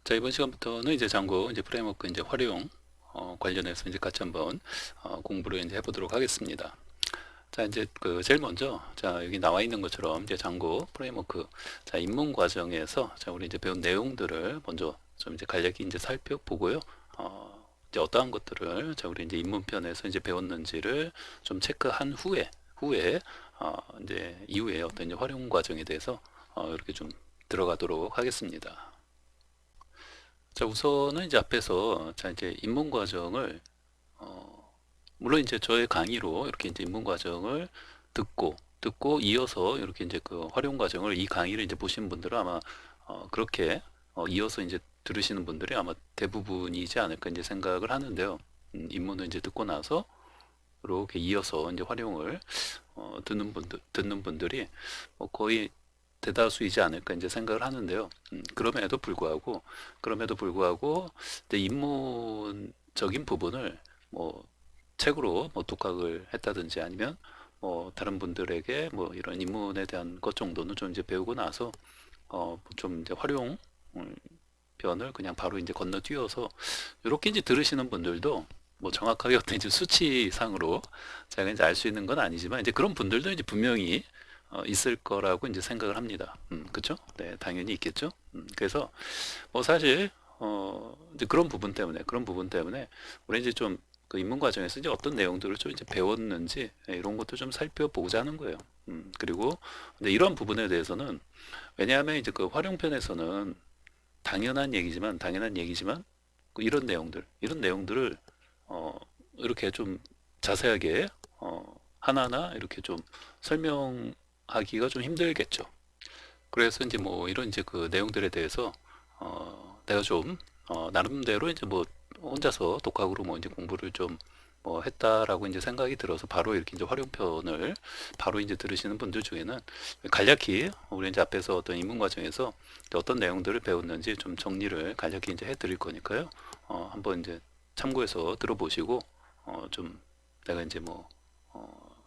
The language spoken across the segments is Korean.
자, 이번 시간부터는 이제 장고 이제 프레임워크 이제 활용 관련해서 이제 같이 한번 공부를 이제 해보도록 하겠습니다. 자, 이제 그 제일 먼저 자, 여기 나와 있는 것처럼 이제 장고 프레임워크 자, 입문 과정에서 자, 우리 이제 배운 내용들을 먼저 좀 이제 간략히 이제 살펴보고요. 이제 어떠한 것들을 자, 우리 이제 입문편에서 이제 배웠는지를 좀 체크한 후에 이제 이후에 어떤 이제 활용 과정에 대해서 이렇게 좀 들어가도록 하겠습니다. 자, 우선은 이제 앞에서 자, 이제 입문 과정을 물론 이제 저의 강의로 이렇게 이제 입문 과정을 듣고 이어서 이렇게 이제 그 활용 과정을 이 강의를 이제 보신 분들은 아마 그렇게 이어서 이제 들으시는 분들이 아마 대부분이지 않을까 이제 생각을 하는데요. 입문을 이제 듣고 나서 이렇게 이어서 이제 활용을 듣는 분들이 거의 대다수이지 않을까 이제 생각을 하는데요. 그럼에도 불구하고 이제 입문적인 부분을 뭐 책으로 뭐 독학을 했다든지 아니면 뭐 다른 분들에게 뭐 이런 입문에 대한 것 정도는 좀 이제 배우고 나서 좀 이제 활용 변을 그냥 바로 이제 건너뛰어서 이렇게 이제 들으시는 분들도 뭐 정확하게 어떤 이제 수치상으로 제가 이제 알 수 있는 건 아니지만 이제 그런 분들도 이제 분명히 있을 거라고 이제 생각을 합니다. 그쵸? 네, 당연히 있겠죠. 그래서 뭐 사실 이제 그런 부분 때문에 우리 이제 좀 그 입문 과정에서 이제 어떤 내용들을 좀 이제 배웠는지 이런 것도 좀 살펴보고자 하는 거예요. 그리고 근데 이런 부분에 대해서는 왜냐하면 이제 그 활용편에서는 당연한 얘기지만 그 이런 내용들을 어, 이렇게 좀 자세하게 하나하나 이렇게 좀 설명하기가 좀 힘들겠죠. 그래서 이제 뭐 이런 이제 그 내용들에 대해서 내가 좀 나름대로 이제 뭐 혼자서 독학으로 뭐 이제 공부를 좀 뭐 했다라고 이제 생각이 들어서 바로 이렇게 이제 활용편을 바로 이제 들으시는 분들 중에는 간략히 우리 이제 앞에서 어떤 입문 과정에서 어떤 내용들을 배웠는지 좀 정리를 간략히 이제 해드릴 거니까요. 한번 이제 참고해서 들어보시고 좀 내가 이제 뭐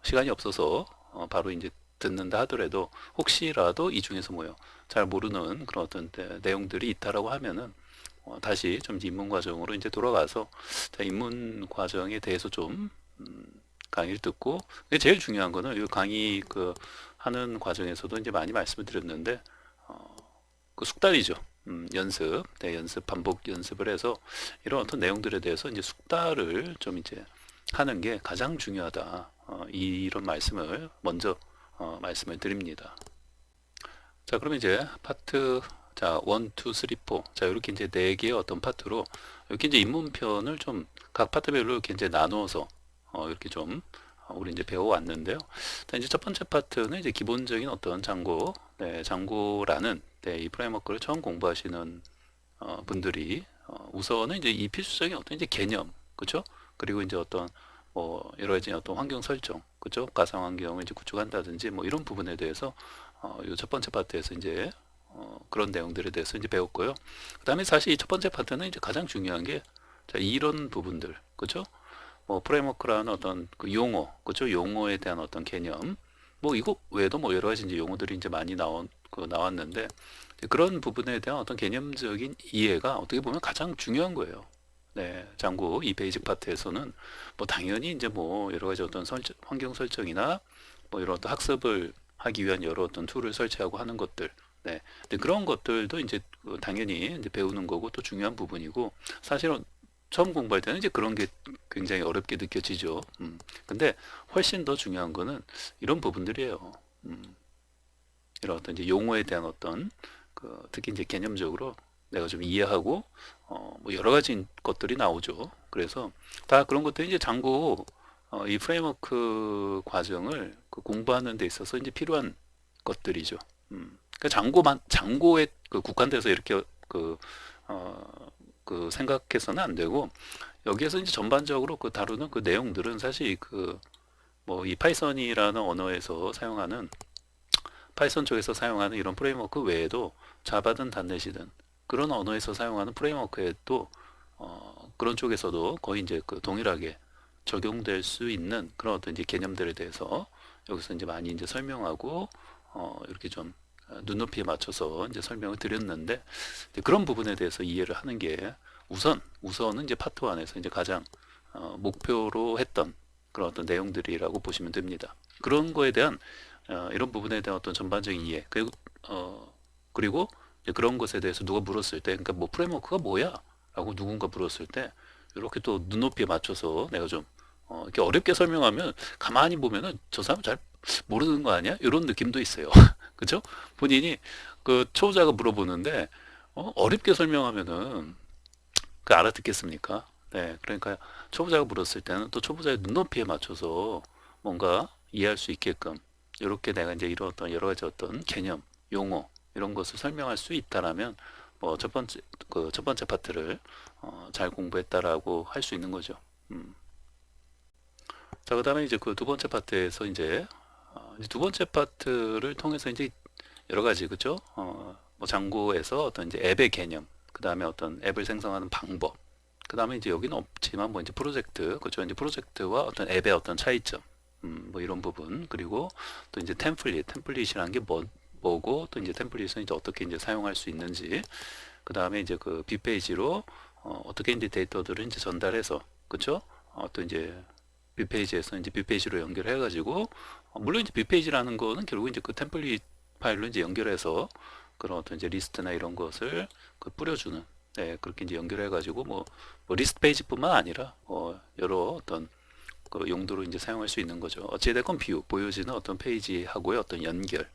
시간이 없어서 바로 이제 듣는다 하더라도 혹시라도 이 중에서 뭐요 잘 모르는 그런 어떤 내용들이 있다라고 하면은 다시 좀 입문 과정으로 이제 돌아가서 자, 입문 과정에 대해서 좀 강의를 듣고 근데 제일 중요한 거는 이 강의 그 하는 과정에서도 이제 많이 말씀을 드렸는데 그 숙달이죠. 연습, 반복 연습을 해서 이런 어떤 내용들에 대해서 이제 숙달을 좀 이제 하는 게 가장 중요하다. 이런 말씀을 먼저 말씀을 드립니다. 자, 그럼 이제 파트 자, 1, 2, 3, 4. 자, 이렇게 이제 네 개의 어떤 파트로 이렇게 이제 입문편을 좀 각 파트별로 이렇게 이제 나누어서 이렇게 좀 우리 이제 배워 왔는데요. 자, 이제 첫 번째 파트는 이제 기본적인 어떤 장고라는 이 프레임워크를 처음 공부하시는 분들이 우선은 이제 이 필수적인 어떤 이제 개념, 그렇죠? 그리고 이제 어떤 뭐 여러 가지 어떤 환경 설정, 그렇죠? 가상 환경을 이제 구축한다든지 뭐 이런 부분에 대해서 이 첫 번째 파트에서 이제 그런 내용들에 대해서 이제 배웠고요. 그다음에 사실 이 첫 번째 파트는 이제 가장 중요한 게 자, 이런 부분들, 그렇죠? 뭐 프레임워크라는 어떤 그 용어, 그렇죠? 용어에 대한 어떤 개념, 뭐 이거 외에도 뭐 여러 가지 이제 용어들이 이제 많이 나왔는데 그런 부분에 대한 어떤 개념적인 이해가 어떻게 보면 가장 중요한 거예요. 네, 장고 이 베이직 파트에서는 뭐 당연히 이제 뭐 여러 가지 어떤 환경 설정이나 뭐 이런 어떤 학습을 하기 위한 여러 어떤 툴을 설치하고 하는 것들, 네, 근데 그런 것들도 이제 당연히 이제 배우는 거고 또 중요한 부분이고 사실은 처음 공부할 때는 이제 그런 게 굉장히 어렵게 느껴지죠. 근데 훨씬 더 중요한 거는 이런 부분들이에요. 이런 어떤 이제 용어에 대한 어떤 그 특히 이제 개념적으로 내가 좀 이해하고 뭐 여러 가지 것들이 나오죠. 그래서 다 그런 것들이 이제 장고 이 프레임워크 과정을 그 공부하는 데 있어서 이제 필요한 것들이죠. 그 장고에 그 국한돼서 이렇게 그 생각해서는 안 되고 여기에서 이제 전반적으로 그 다루는 그 내용들은 사실 그 뭐 이 파이썬이라는 언어에서 사용하는 파이썬 쪽에서 사용하는 이런 프레임워크 외에도 자바든 단넷이든 그런 언어에서 사용하는 프레임워크에도 그런 쪽에서도 거의 이제 그 동일하게 적용될 수 있는 그런 어떤 이제 개념들에 대해서 여기서 이제 많이 이제 설명하고 이렇게 좀 눈높이에 맞춰서 이제 설명을 드렸는데 그런 부분에 대해서 이해를 하는 게 우선은 이제 파트 1에서 이제 가장 목표로 했던 그런 어떤 내용들이라고 보시면 됩니다. 그런 거에 대한 이런 부분에 대한 어떤 전반적인 이해 그리고 이제 그런 것에 대해서 누가 물었을 때 그러니까 뭐 프레임워크가 뭐야? 라고 누군가 물었을 때 이렇게 또 눈높이에 맞춰서 내가 좀 이렇게 어렵게 설명하면 가만히 보면은 저 사람 잘 모르는 거 아니야? 이런 느낌도 있어요. 그죠? 본인이 그 초보자가 물어보는데 어렵게 설명하면은 그 알아듣겠습니까? 네, 그러니까 초보자가 물었을 때는 또 초보자의 눈높이에 맞춰서 뭔가 이해할 수 있게끔 이렇게 내가 이제 이런 어떤 여러 가지 어떤 개념, 용어 이런 것을 설명할 수 있다라면 뭐 첫 번째 파트를 잘 공부했다라고 할 수 있는 거죠. 음. 자, 그다음에 이제 그 두 번째 파트에서 이제 두 번째 파트를 통해서 이제 여러 가지 그죠? 뭐 장고에서 어떤 이제 앱의 개념, 그다음에 어떤 앱을 생성하는 방법, 그다음에 이제 여기는 없지만 뭐 이제 프로젝트, 그죠? 이제 프로젝트와 어떤 앱의 어떤 차이점, 뭐 이런 부분, 그리고 또 이제 템플릿이라는 게 뭐고, 또 이제 템플릿은 이제 어떻게 이제 사용할 수 있는지, 그다음에 이제 그 빅페이지로 어떻게 이제 데이터들을 이제 전달해서, 그죠? 또 이제 빅페이지에서 이제 빅페이지로 연결해 가지고 물론 이제 빅페이지라는 거는 결국 이제 그 템플릿 파일로 이제 연결해서 그런 어떤 이제 리스트나 이런 것을 그 뿌려주는 네, 그렇게 이제 연결해 가지고 뭐 리스트 페이지뿐만 아니라 여러 어떤 그 용도로 이제 사용할 수 있는 거죠. 어찌됐건 뷰 보여지는 어떤 페이지하고의 어떤 연결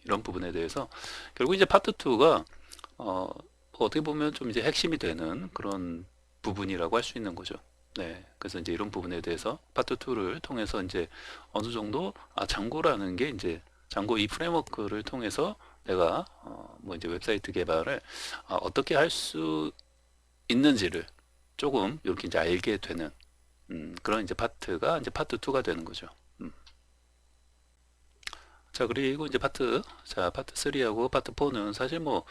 이런 부분에 대해서 결국 이제 파트 2가 어떻게 보면 좀 이제 핵심이 되는 그런 부분이라고 할 수 있는 거죠. 네. 그래서 이제 이런 부분에 대해서 파트 2를 통해서 이제 어느 정도 장고라는 게 이제 장고 이 프레임워크를 통해서 내가 뭐 이제 웹사이트 개발을 어떻게 할 수 있는지를 조금 이렇게 이제 알게 되는 그런 이제 파트가 이제 파트 2가 되는 거죠. 음. 자, 그리고 이제 파트 3하고 파트 4는 사실 뭐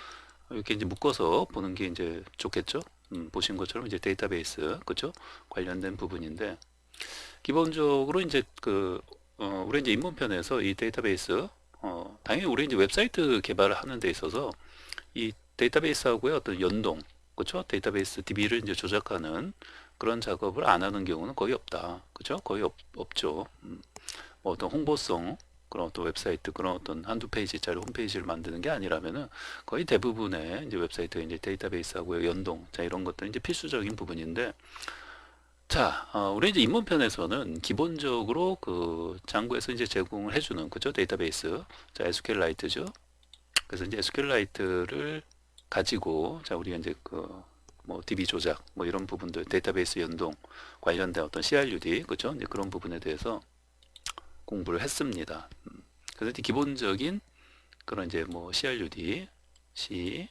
이렇게 이제 묶어서 보는 게 이제 좋겠죠. 보신 것처럼 이제 데이터베이스, 그죠? 관련된 부분인데, 기본적으로 이제 우리 이제 입문편에서 이 데이터베이스, 당연히 우리 이제 웹사이트 개발을 하는 데 있어서 이 데이터베이스하고의 어떤 연동, 그죠? 데이터베이스 DB를 이제 조작하는 그런 작업을 안 하는 경우는 거의 없다. 그죠? 거의 없죠. 뭐 어떤 홍보성 그런 어떤 웹사이트 그런 어떤 한두 페이지짜리 홈페이지를 만드는 게 아니라면은 거의 대부분의 이제 웹사이트가 이제 데이터베이스하고의 연동 자 이런 것들은 이제 필수적인 부분인데 자 우리 이제 입문편에서는 기본적으로 그 장구에서 이제 제공을 해주는 그죠 데이터베이스 자 SQLite죠 그래서 이제 SQLite를 가지고 자 우리가 이제 그 뭐 DB 조작 뭐 이런 부분들 데이터베이스 연동 관련된 어떤 CRUD 그죠 이제 그런 부분에 대해서 공부를 했습니다. 그래서 이제 기본적인 그런 이제 뭐 CRUD, C,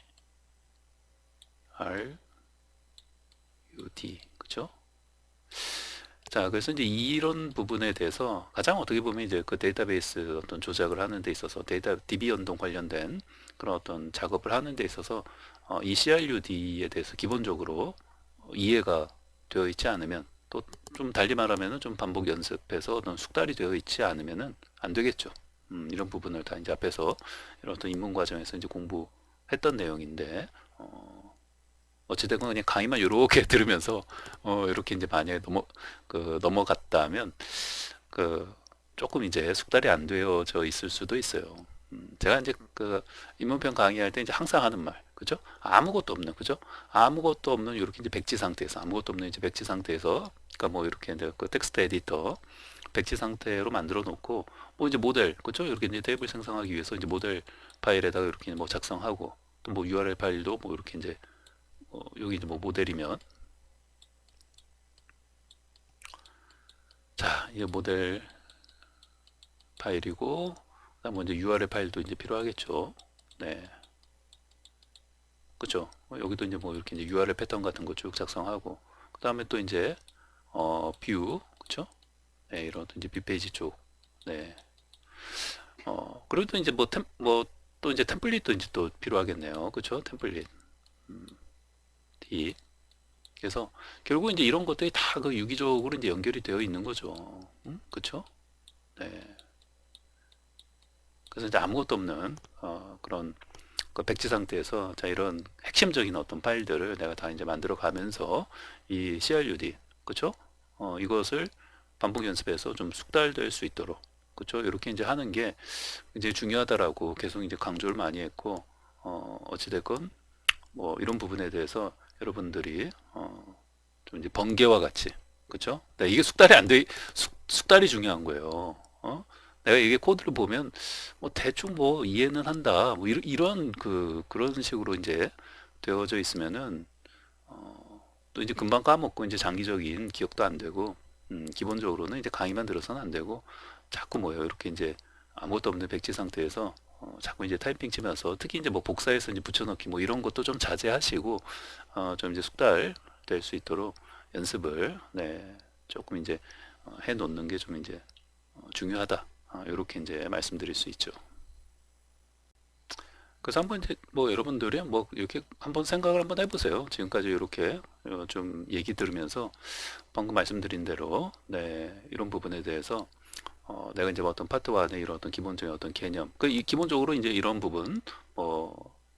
R, U, D, 그죠? 자, 그래서 이제 이런 부분에 대해서 가장 어떻게 보면 이제 그 데이터베이스 어떤 조작을 하는 데 있어서 DB 연동 관련된 그런 어떤 작업을 하는 데 있어서 이 CRUD에 대해서 기본적으로 이해가 되어 있지 않으면 또 좀 달리 말하면은 좀 반복 연습해서 어떤 숙달이 되어 있지 않으면은 안 되겠죠. 이런 부분을 다 이제 앞에서 이런 어떤 입문 과정에서 이제 공부했던 내용인데 어찌됐건 그냥 강의만 이렇게 들으면서 이렇게 이제 만약에 넘어갔다면 그 조금 이제 숙달이 안 되어져 있을 수도 있어요. 제가 이제 그 입문편 강의할 때 이제 항상 하는 말, 그죠? 아무것도 없는, 그죠? 아무것도 없는 이렇게 이제 백지 상태에서 아무것도 없는 이제 백지 상태에서, 그러니까 뭐 이렇게 이제 그 텍스트 에디터 백지 상태로 만들어 놓고 뭐 이제 모델, 그죠? 이렇게 이제 탭을 생성하기 위해서 이제 모델 파일에다가 이렇게 뭐 작성하고 또 뭐 URL 파일도 뭐 이렇게 이제 여기 이제 뭐 모델이면 자, 이게 모델 파일이고 그다음 뭐 이제 URL 파일도 이제 필요하겠죠. 네. 그죠? 여기도 이제 뭐 이렇게 이제 URL 패턴 같은 거 쭉 작성하고 그 다음에 또 이제 뷰 그죠? 네, 이런 이제 빅페이지 쪽 네. 그리고 또 이제 또 이제 템플릿도 이제 또 필요하겠네요. 그죠? 템플릿 D 그래서 결국 이제 이런 것들이 다 그 유기적으로 이제 연결이 되어 있는 거죠. 그쵸? 네. 그래서 이제 아무것도 없는 그런 그 백지 상태에서 자 이런 핵심적인 어떤 파일들을 내가 다 이제 만들어 가면서 이 CRUD 그쵸? 이것을 반복 연습해서 좀 숙달될 수 있도록 그쵸? 이렇게 이제 하는 게 이제 중요하다라고 계속 이제 강조를 많이 했고 어찌됐건 뭐 이런 부분에 대해서 여러분들이 좀 이제 번개와 같이 그쵸? 네, 이게 숙달이 안 돼, 숙달이 중요한 거예요. 내가 이게 코드를 보면 뭐 대충 뭐 이해는 한다. 뭐 이런 그런 식으로 이제 되어져 있으면은 또 이제 금방 까먹고 이제 장기적인 기억도 안 되고 기본적으로는 이제 강의만 들어서는 안 되고 자꾸 뭐예요 이렇게 이제 아무것도 없는 백지 상태에서 자꾸 이제 타이핑 치면서 특히 이제 뭐 복사해서 이제 붙여넣기 뭐 이런 것도 좀 자제하시고 좀 이제 숙달 될 수 있도록 연습을 네 조금 이제 해 놓는 게 좀 이제 중요하다 이렇게 이제 말씀드릴 수 있죠. 그래서 한번 이제 뭐 여러분들이 뭐 이렇게 한번 생각을 한번 해보세요. 지금까지 이렇게 좀 얘기 들으면서 방금 말씀드린 대로 네 이런 부분에 대해서 내가 이제 뭐 어떤 파트 1의 이런 어떤 기본적인 어떤 개념 이 기본적으로 이제 이런 부분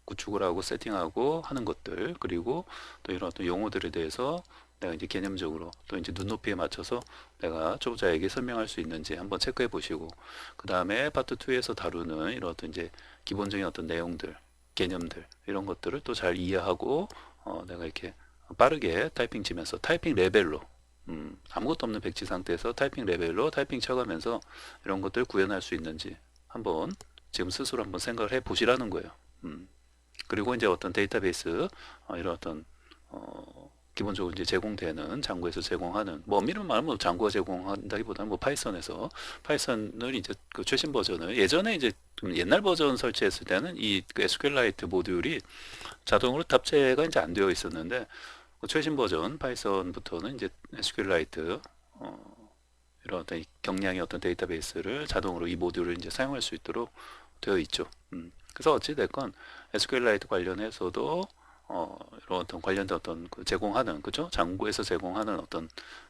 구축을 하고 세팅하고 하는 것들 그리고 또 이런 어떤 용어들에 대해서 내가 이제 개념적으로 또 이제 눈높이에 맞춰서 내가 초보자에게 설명할 수 있는지 한번 체크해 보시고 그 다음에 파트 2에서 다루는 이런 어떤 이제 기본적인 어떤 내용들 개념들 이런 것들을 또 잘 이해하고 내가 이렇게 빠르게 타이핑 치면서 타이핑 레벨로 아무것도 없는 백지 상태에서 타이핑 레벨로 타이핑 쳐가면서 이런 것들 구현할 수 있는지 한번 지금 스스로 한번 생각을 해 보시라는 거예요. 그리고 이제 어떤 데이터베이스 이런 어떤 기본적으로 이제 제공되는 장구에서 제공하는 뭐 엄밀히 말하면 뭐 장구가 제공한다기보다는 뭐 파이썬에서 파이썬을 이제 그 최신 버전을 예전에 이제 좀 옛날 버전 설치했을 때는 이그 SQLite 모듈이 자동으로 탑재가 이제 안 되어 있었는데 그 최신 버전 파이썬부터는 이제 SQLite 이런 어떤 경량의 어떤 데이터베이스를 자동으로 이 모듈을 이제 사용할 수 있도록 되어 있죠. 그래서 어찌 됐건 SQLite 관련해서도 이런 어떤 관련된 어떤 그 제공하는 그죠? 장구에서 제공하는 어떤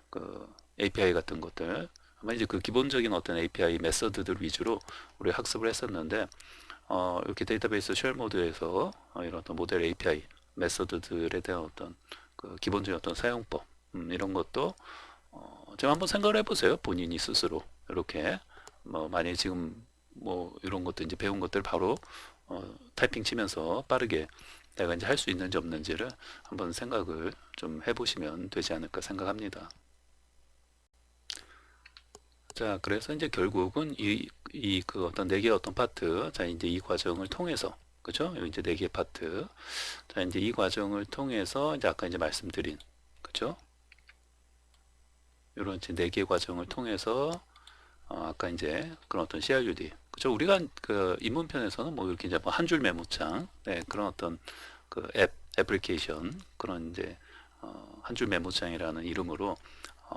그 API 같은 것들 아마 이제 그 기본적인 어떤 API 메서드들 위주로 우리 학습을 했었는데 이렇게 데이터베이스 쉘 모드에서 이런 어떤 모델 API 메서드들에 대한 어떤 그 기본적인 어떤 사용법 이런 것도 지금 한번 생각을 해보세요. 본인이 스스로 이렇게 뭐 만약에 지금 뭐 이런 것도 이제 배운 것들 바로 타이핑 치면서 빠르게 내가 이제 할 수 있는지 없는지를 한번 생각을 좀 해보시면 되지 않을까 생각합니다. 자, 그래서 이제 결국은 이 그 어떤 네 개의 어떤 파트, 자, 이제 이 과정을 통해서, 그죠? 이제 네 개의 파트. 자, 이제 이 과정을 통해서 이제 아까 이제 말씀드린, 그죠? 이런 이제 네 개의 과정을 통해서 아까 이제 그런 어떤 CRUD, 그죠? 우리가 그 입문편에서는 뭐 이렇게 이제 뭐 한 줄 메모장, 네, 그런 어떤 그 애플리케이션 그런 이제 한 줄 메모장이라는 이름으로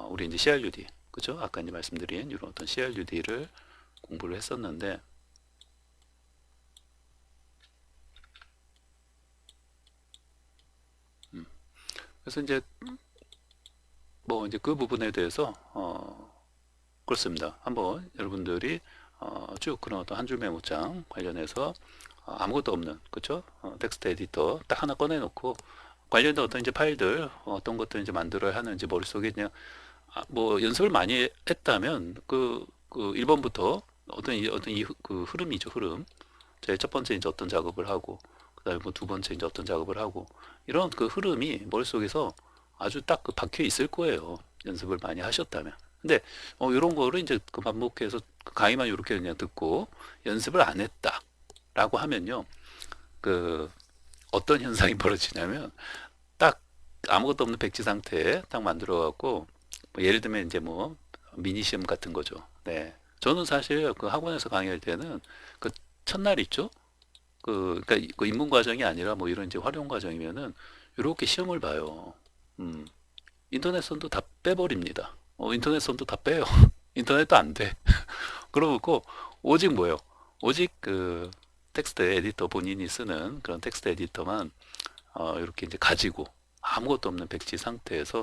우리 이제 CRUD, 그죠? 아까 이제 말씀드린 이런 어떤 CRUD를 공부를 했었는데 그래서 이제 뭐 이제 그 부분에 대해서 그렇습니다. 한번 여러분들이 쭉 그런 어떤 한 줄 메모장 관련해서 아무것도 없는 그쵸? 텍스트 에디터 딱 하나 꺼내놓고 관련된 어떤 이제 파일들 어떤 것들 이제 만들어야 하는지 머릿속에 그냥 뭐 연습을 많이 했다면 그 1번부터 어떤 그 흐름이죠 흐름 제일 첫 번째 이제 어떤 작업을 하고 그다음에 뭐 두 번째 이제 어떤 작업을 하고 이런 그 흐름이 머릿속에서 아주 딱 그 박혀 있을 거예요. 연습을 많이 하셨다면. 근데 이런 거를 이제 그 반복해서 그 강의만 이렇게 그냥 듣고 연습을 안 했다라고 하면요. 그 어떤 현상이 벌어지냐면 딱 아무것도 없는 백지 상태에 딱 만들어 갖고 뭐 예를 들면 이제 뭐 미니 시험 같은 거죠. 네. 저는 사실 그 학원에서 강의할 때는 그 첫날 있죠. 그러니까 그 입문 과정이 아니라 뭐 이런 이제 활용 과정이면은 이렇게 시험을 봐요. 음, 인터넷 선도 다 빼버립니다. 인터넷 선도 다 빼요. 인터넷도 안 돼. 그러고 오직 뭐예요? 오직 그 텍스트 에디터 본인이 쓰는 그런 텍스트 에디터만 이렇게 이제 가지고 아무것도 없는 백지 상태에서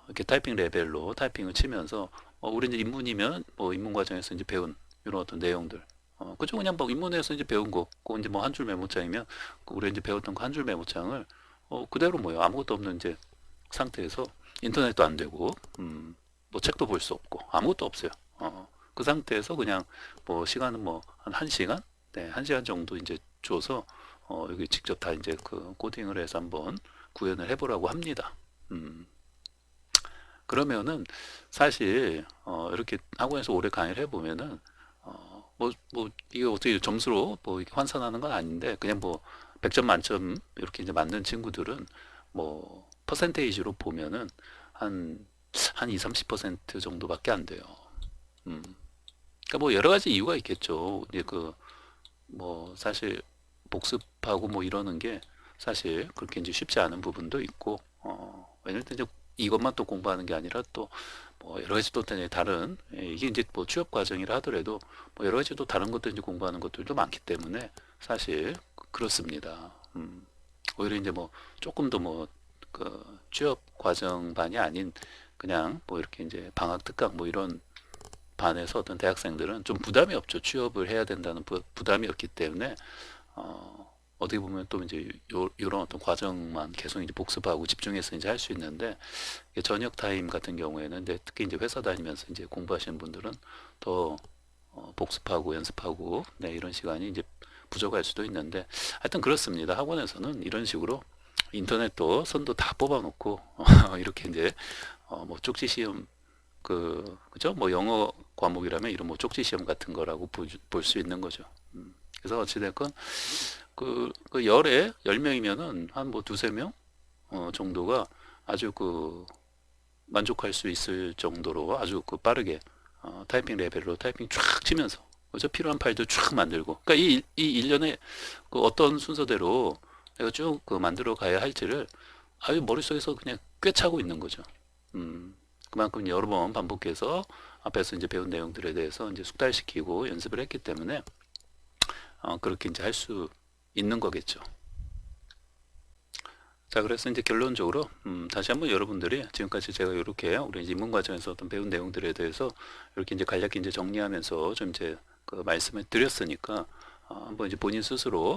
이렇게 타이핑 레벨로 타이핑을 치면서 우리 이제 입문이면 뭐 입문 과정에서 이제 배운 이런 어떤 내용들 그죠? 그냥 뭐 입문해서 이제 배운 거, 그 이제 뭐 한 줄 메모장이면 우리 이제 배웠던 그 한 줄 메모장을 그대로 뭐요? 아무것도 없는 이제 상태에서 인터넷도 안 되고, 뭐 책도 볼 수 없고 아무것도 없어요. 그 상태에서 그냥 뭐 시간은 뭐 한 1시간? 네, 1시간 정도 이제 줘서 여기 직접 다 이제 그 코딩을 해서 한번 구현을 해보라고 합니다. 음, 그러면은 사실 이렇게 학원에서 오래 강의를 해보면은 뭐 이게 어떻게 점수로 뭐 이렇게 환산하는 건 아닌데 그냥 뭐 100점 만점 이렇게 이제 만든 친구들은 뭐 퍼센테이지로 보면은 한 한 2, 30% 정도밖에 안 돼요. 음. 그러니까 뭐 여러 가지 이유가 있겠죠. 이제 그 뭐 사실 복습하고 뭐 이러는 게 사실 그렇게 이제 쉽지 않은 부분도 있고 왜냐면 이제 이것만 또 공부하는 게 아니라 또 뭐 여러 가지 또 다른 이게 이제 뭐 취업 과정이라 하더라도 뭐 여러 가지 또 다른 것도 이제 공부하는 것들도 많기 때문에 사실 그렇습니다. 오히려 이제 뭐 조금 더 뭐 그 취업 과정반이 아닌 그냥 뭐 이렇게 이제 방학 특강 뭐 이런 반에서 어떤 대학생들은 좀 부담이 없죠. 취업을 해야 된다는 부담이 없기 때문에 어떻게 보면 또 이제 요런 어떤 과정만 계속 이제 복습하고 집중해서 이제 할 수 있는데 저녁 타임 같은 경우에는 이제 특히 이제 회사 다니면서 이제 공부하시는 분들은 더 복습하고 연습하고 네, 이런 시간이 이제 부족할 수도 있는데 하여튼 그렇습니다. 학원에서는 이런 식으로 인터넷도 선도 다 뽑아놓고 이렇게 이제 뭐 쪽지 시험 그죠? 뭐 영어 과목이라면 이런 뭐 쪽지 시험 같은 거라고 볼 수 있는 거죠. 그래서 어찌됐건 그 열에 10명이면은 한 뭐 두세 명 정도가 아주 그 만족할 수 있을 정도로 아주 그 빠르게 타이핑 레벨로 타이핑 쫙 치면서 그죠? 필요한 파일도 쫙 만들고 그러니까 이 일련의 그 어떤 순서대로 내가 쭉 그 만들어 가야 할지를 아주 머릿속에서 그냥 꿰차고 있는 거죠. 음, 그만큼 여러 번 반복해서 앞에서 이제 배운 내용들에 대해서 이제 숙달시키고 연습을 했기 때문에 그렇게 이제 할 수 있는 거겠죠. 자, 그래서 이제 결론적으로 다시 한번 여러분들이 지금까지 제가 이렇게 우리 이제 입문 과정에서 어떤 배운 내용들에 대해서 이렇게 이제 간략히 이제 정리하면서 좀 이제 그 말씀을 드렸으니까 한번 이제 본인 스스로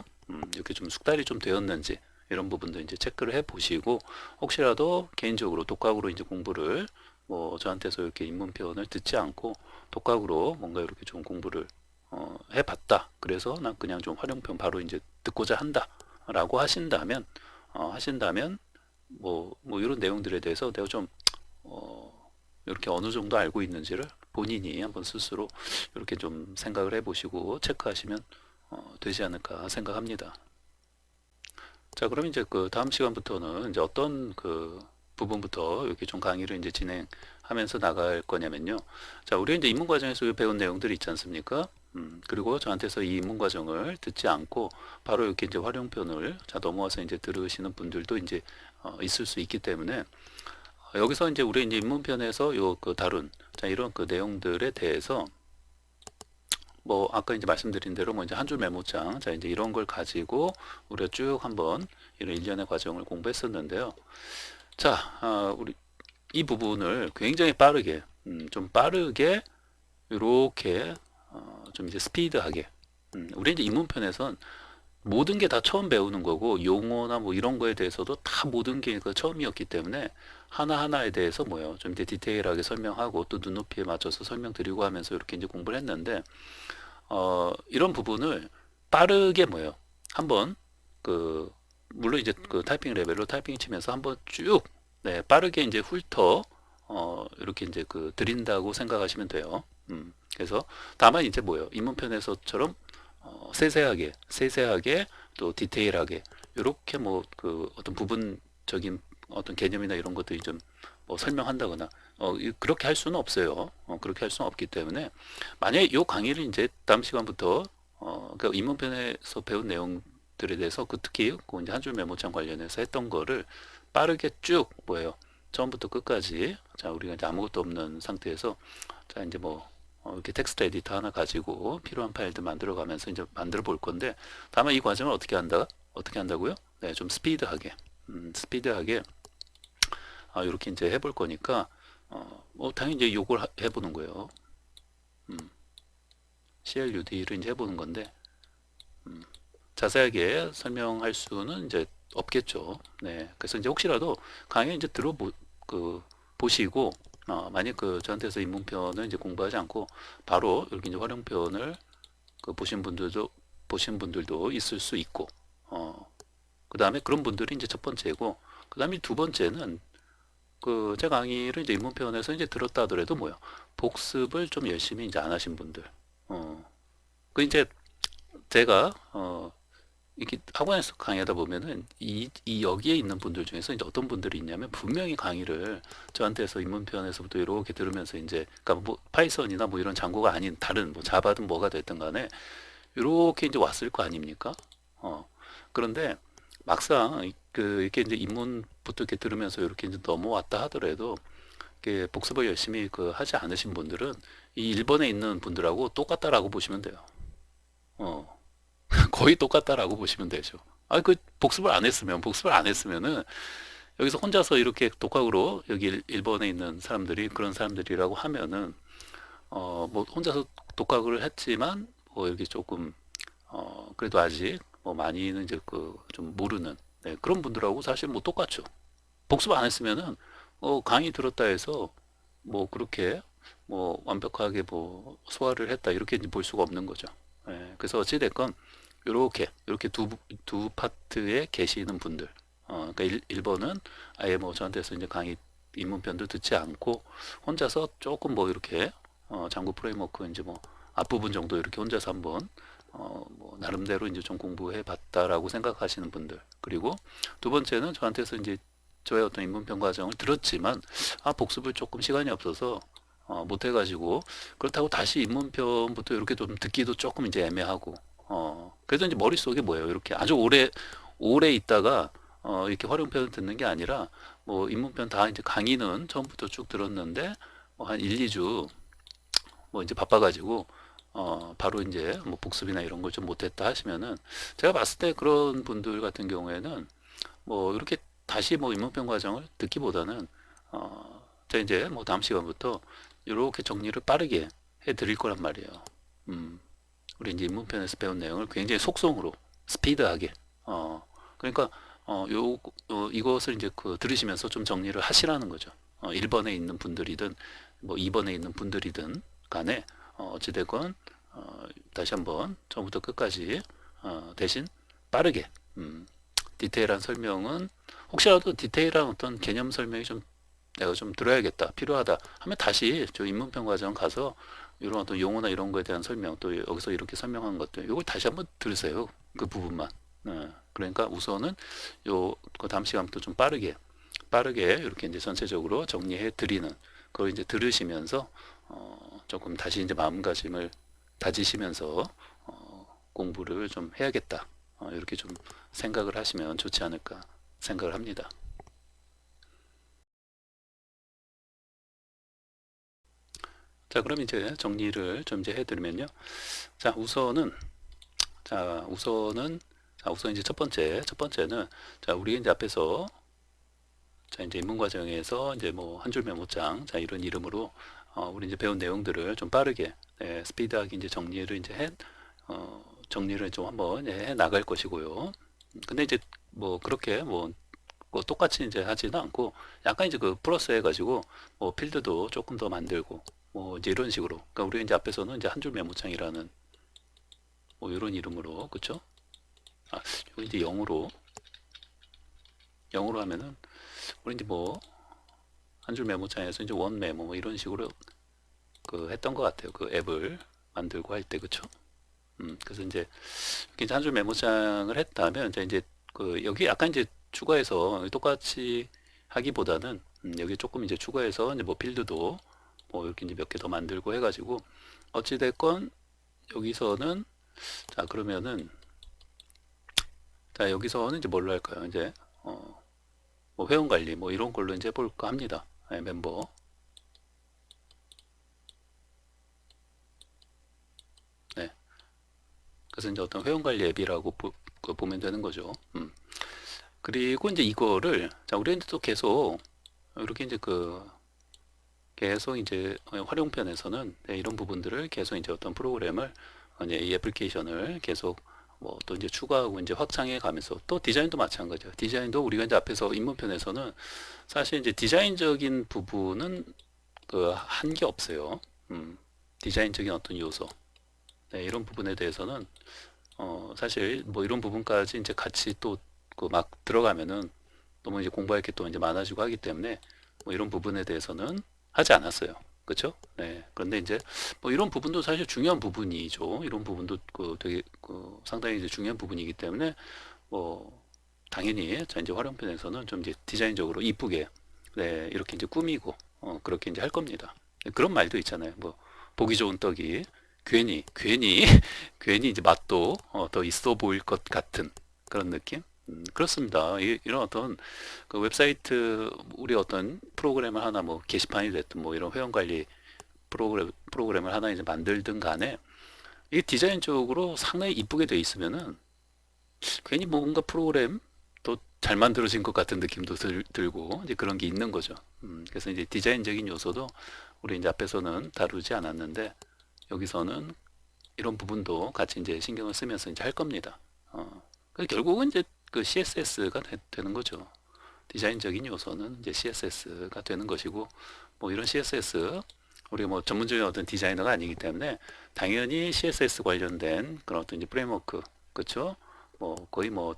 이렇게 좀 숙달이 좀 되었는지 이런 부분도 이제 체크를 해 보시고 혹시라도 개인적으로 독학으로 이제 공부를 뭐 저한테서 이렇게 입문편을 듣지 않고 독학으로 뭔가 이렇게 좀 공부를 해봤다. 그래서 난 그냥 좀 활용편 바로 이제 듣고자 한다라고 하신다면 뭐 이런 내용들에 대해서 내가 좀 이렇게 어느 정도 알고 있는지를 본인이 한번 스스로 이렇게 좀 생각을 해보시고 체크하시면 되지 않을까 생각합니다. 자, 그럼 이제 그 다음 시간부터는 이제 어떤 그 부분부터 이렇게 좀 강의를 이제 진행하면서 나갈 거냐면요. 자, 우리 이제 입문 과정에서 배운 내용들이 있지 않습니까? 그리고 저한테서 이 입문 과정을 듣지 않고 바로 이렇게 이제 활용편을 자 넘어와서 이제 들으시는 분들도 이제 있을 수 있기 때문에 여기서 이제 우리 이제 입문편에서 요 그 다룬 자 이런 그 내용들에 대해서 뭐 아까 이제 말씀드린 대로 뭐 이제 한 줄 메모장 자 이제 이런 걸 가지고 우리가 쭉 한번 이런 일련의 과정을 공부했었는데요. 자, 우리 이 부분을 굉장히 빠르게 좀 빠르게 이렇게 좀 이제 스피드하게 우리 이제 입문편에선 모든 게 다 처음 배우는 거고 용어나 뭐 이런 거에 대해서도 다 모든 게 그 처음이었기 때문에 하나하나에 대해서 뭐요 좀 이제 디테일하게 설명하고 또 눈높이에 맞춰서 설명드리고 하면서 이렇게 이제 공부를 했는데 이런 부분을 빠르게 뭐요 한번 그 물론 이제 그 타이핑 레벨로 타이핑 치면서 한번 쭉 네, 빠르게 이제 훑어 이렇게 이제 그 드린다고 생각하시면 돼요. 그래서 다만 이제 뭐요 입문편에서처럼 세세하게 또 디테일하게 이렇게 뭐 그 어떤 부분적인 어떤 개념이나 이런 것들이 좀 뭐 설명한다거나 그렇게 할 수는 없어요. 그렇게 할 수는 없기 때문에 만약에 이 강의를 이제 다음 시간부터 그 입문편에서 배운 내용들에 대해서 그 특히 그 이제 한 줄 메모장 관련해서 했던 거를 빠르게 쭉 뭐예요 처음부터 끝까지 자 우리가 이제 아무것도 없는 상태에서 자 이제 뭐 이렇게 텍스트 에디터 하나 가지고 필요한 파일들 만들어 가면서 이제 만들어 볼 건데 다만 이 과정을 어떻게 한다고요? 네, 좀 스피드하게 이렇게 이제 해볼 거니까 당연히 이제 요걸 해보는 거예요. 음, CLUD를 이제 해보는 건데, 자세하게 설명할 수는 이제 없겠죠. 네. 그래서 이제 혹시라도 강의 이제 그, 보시고, 만약 그 저한테서 입문편을 이제 공부하지 않고 바로 이렇게 이제 활용편을 그 보신 분들도 있을 수 있고, 그 다음에 그런 분들이 이제 첫 번째고, 그 다음에 두 번째는 그 제 강의를 이제 입문편에서 이제 들었다 하더라도 뭐요? 복습을 좀 열심히 이제 안 하신 분들. 그 이제 제가 이렇게 학원에서 강의하다 보면은 이 여기에 있는 분들 중에서 이제 어떤 분들이 있냐면 분명히 강의를 저한테서 입문편에서부터 이렇게 들으면서 이제 그러니까 뭐 파이썬이나 뭐 이런 장고가 아닌 다른 뭐 자바든 뭐가 됐든 간에 이렇게 이제 왔을 거 아닙니까? 어. 그런데 막상 이렇게 이제 입문부터 이렇게 들으면서 이렇게 이제 넘어왔다 하더라도 이렇게 복습을 열심히 그 하지 않으신 분들은 이 1번에 있는 분들하고 똑같다라고 보시면 돼요. 어. 거의 똑같다라고 보시면 되죠. 그 복습을 안 했으면은 여기서 혼자서 이렇게 독학으로 여기 1번에 있는 사람들이 그런 사람들이라고 하면은 뭐 혼자서 독학을 했지만 뭐 이렇게 조금 그래도 아직 뭐 많이는 이제 그 좀 모르는 네, 그런 분들하고 사실 뭐 똑같죠. 복습 안 했으면은 강의 들었다 해서 뭐 그렇게 뭐 완벽하게 뭐 소화를 했다 이렇게 이제 볼 수가 없는 거죠. 예, 그래서 어찌됐건 이렇게 두 파트에 계시는 분들 그러니까 1번은 아예 뭐 저한테서 이제 강의 입문편도 듣지 않고 혼자서 조금 뭐 이렇게 장구 프레임워크 이제 뭐 앞부분 정도 이렇게 혼자서 한번 뭐 나름대로 이제 좀 공부해 봤다라고 생각하시는 분들 그리고 두 번째는 저한테서 이제 저의 어떤 입문편 과정을 들었지만 복습을 조금 시간이 없어서 못 해가지고 그렇다고 다시 입문편부터 이렇게 좀 듣기도 조금 이제 애매하고 그래서 이제 머릿속에 뭐예요 이렇게 아주 오래 있다가 이렇게 활용편을 듣는 게 아니라 뭐 입문편 다 이제 강의는 처음부터 쭉 들었는데 뭐한 1, 2주 뭐 이제 바빠가지고 바로 이제 뭐 복습이나 이런 걸 좀 못했다 하시면은 제가 봤을 때 그런 분들 같은 경우에는 뭐 이렇게 다시 뭐 입문편 과정을 듣기보다는 제가 이제 뭐 다음 시간부터 이렇게 정리를 빠르게 해 드릴 거란 말이에요. 음, 우리 이제 입문편에서 배운 내용을 굉장히 속성으로 스피드하게 그러니까 이것을 이제 그 들으시면서 좀 정리를 하시라는 거죠. 1번에 있는 분들이든 뭐 2번에 있는 분들이든 간에 어찌됐건 다시 한번 처음부터 끝까지 대신 빠르게 디테일한 설명은 혹시라도 디테일한 어떤 개념 설명이 좀 내가 좀 들어야겠다 필요하다 하면 다시 저 입문편 과정 가서 이런 어떤 용어나 이런 거에 대한 설명 또 여기서 이렇게 설명한 것들 이걸 다시 한번 들으세요 그 부분만 그러니까 우선은 그 다음 시간부터 좀 빠르게 이렇게 이제 전체적으로 정리해 드리는 그걸 이제 들으시면서 조금 다시 이제 마음가짐을 다지시면서 공부를 좀 해야겠다 이렇게 좀 생각을 하시면 좋지 않을까 생각을 합니다. 자, 그럼 이제 정리를 좀 이제 해드리면요. 자, 우선 이제 첫 번째는 자, 우리 이제 앞에서 자, 이제 입문 과정에서 이제 뭐 한 줄 메모장 자, 이런 이름으로 우리 이제 배운 내용들을 좀 빠르게 스피드하게 이제 정리를 좀 한번 해 나갈 것이고요. 근데 이제 뭐 그렇게 뭐 똑같이 이제 하지는 않고 약간 이제 그 플러스 해가지고 뭐 필드도 조금 더 만들고 뭐 이제 이런 식으로 그러니까 우리 이제 앞에서는 이제 한 줄 메모장이라는 뭐 이런 이름으로 그쵸? 이거 이제 영어로 하면은 우리 이제 뭐 한 줄 메모장에서 이제 원 메모 뭐 이런 식으로 그 했던 것 같아요. 그 앱을 만들고 할 때 그쵸? 그래서 이제 한 줄 메모장을 했다면 이제 그 여기 약간 이제 추가해서 똑같이 하기보다는 여기 조금 이제 추가해서 이제 뭐 필드도 뭐 이렇게 이제 몇 개 더 만들고 해가지고 어찌됐건 여기서는 자 그러면은 자 여기서는 이제 뭘로 할까요? 이제 뭐 회원 관리 뭐 이런 걸로 이제 볼까 합니다. 멤버. 네. 그래서 이제 어떤 회원 관리 앱이라고 보면 되는 거죠. 그리고 이제 이거를 자 우리가 이제 또 계속 이렇게 이제 계속 이제 활용편에서는 이런 부분들을 계속 이제 어떤 프로그램을 이제 이 애플리케이션을 계속 뭐 또 이제 추가하고 이제 확장해 가면서 또 디자인도 마찬가지예요. 디자인도 우리가 이제 앞에서 입문편에서는 사실 이제 디자인적인 부분은 그 한 게 없어요. 디자인적인 어떤 요소. 네, 이런 부분에 대해서는 사실 뭐 이런 부분까지 이제 같이 또 그 막 들어가면은 너무 이제 공부할 게 또 이제 많아지고 하기 때문에 뭐 이런 부분에 대해서는 하지 않았어요. 그렇죠? 네. 그런데 이제 뭐 이런 부분도 사실 중요한 부분이죠. 이런 부분도 그 되게 그 상당히 이제 중요한 부분이기 때문에 뭐 당연히 자 이제 활용편에서는 좀 이제 디자인적으로 이쁘게 네, 이렇게 이제 꾸미고 그렇게 이제 할 겁니다. 그런 말도 있잖아요. 뭐 보기 좋은 떡이 괜히 괜히 이제 맛도 더 있어 보일 것 같은 그런 느낌? 그렇습니다. 이런 어떤 그 웹사이트 우리 어떤 프로그램을 하나 뭐 게시판이 됐든 뭐 이런 회원 관리 프로그램을 하나 이제 만들든 간에 이 디자인적으로 상당히 이쁘게 돼 있으면은 괜히 뭐 뭔가 프로그램 또 잘 만들어진 것 같은 느낌도 들고 이제 그런 게 있는 거죠. 그래서 이제 디자인적인 요소도 우리 이제 앞에서는 다루지 않았는데 여기서는 이런 부분도 같이 이제 신경을 쓰면서 이제 할 겁니다. 결국은 이제 그 CSS가 되는 거죠. 디자인적인 요소는 이제 CSS가 되는 것이고 뭐 이런 CSS 우리가 뭐 전문적인 어떤 디자이너가 아니기 때문에 당연히 CSS 관련된 그런 어떤 이제 프레임워크 그렇죠? 뭐 거의 뭐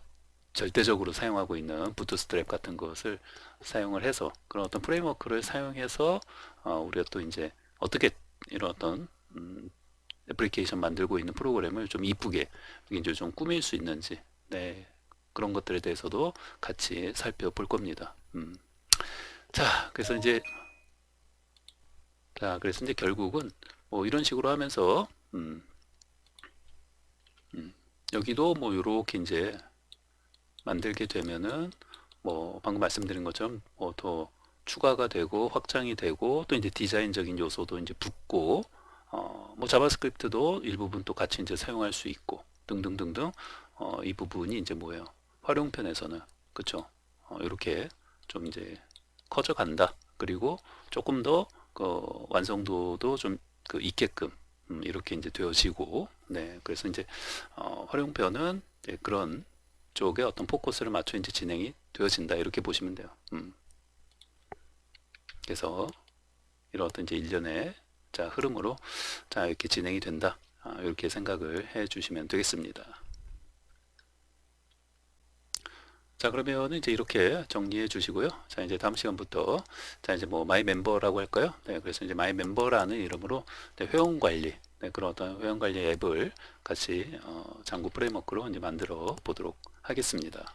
절대적으로 사용하고 있는 부트스트랩 같은 것을 사용을 해서 그런 어떤 프레임워크를 사용해서 우리가 또 이제 어떻게 이런 어떤 애플리케이션 만들고 있는 프로그램을 좀 이쁘게 이제 좀 꾸밀 수 있는지 네 그런 것들에 대해서도 같이 살펴볼 겁니다. 자 그래서 이제 결국은 뭐 이런 식으로 하면서 여기도 뭐 이렇게 이제 만들게 되면은 뭐 방금 말씀드린 것처럼 뭐더 추가가 되고 확장이 되고 또 이제 디자인적인 요소도 이제 붙고 뭐 자바스크립트도 일부분 또 같이 이제 사용할 수 있고 등등등등 이 부분이 이제 뭐예요? 활용편에서는 그쵸? 이렇게 좀 이제 커져 간다. 그리고 조금 더 완성도도 좀 그 있게끔 이렇게 이제 되어지고 네 그래서 이제 활용편은 이제 그런 쪽에 어떤 포커스를 맞춰 이제 진행이 되어진다 이렇게 보시면 돼요. 그래서 이런 어떤 이제 일련의 자 흐름으로 자 이렇게 진행이 된다. 이렇게 생각을 해 주시면 되겠습니다. 자 그러면 이제 이렇게 정리해 주시고요. 자 이제 다음 시간부터 자 이제 뭐 마이 멤버라고 할까요? 네 그래서 이제 마이 멤버라는 이름으로 네, 회원 관리 네, 그런 어떤 회원 관리 앱을 같이 장구 프레임워크로 이제 만들어 보도록 하겠습니다.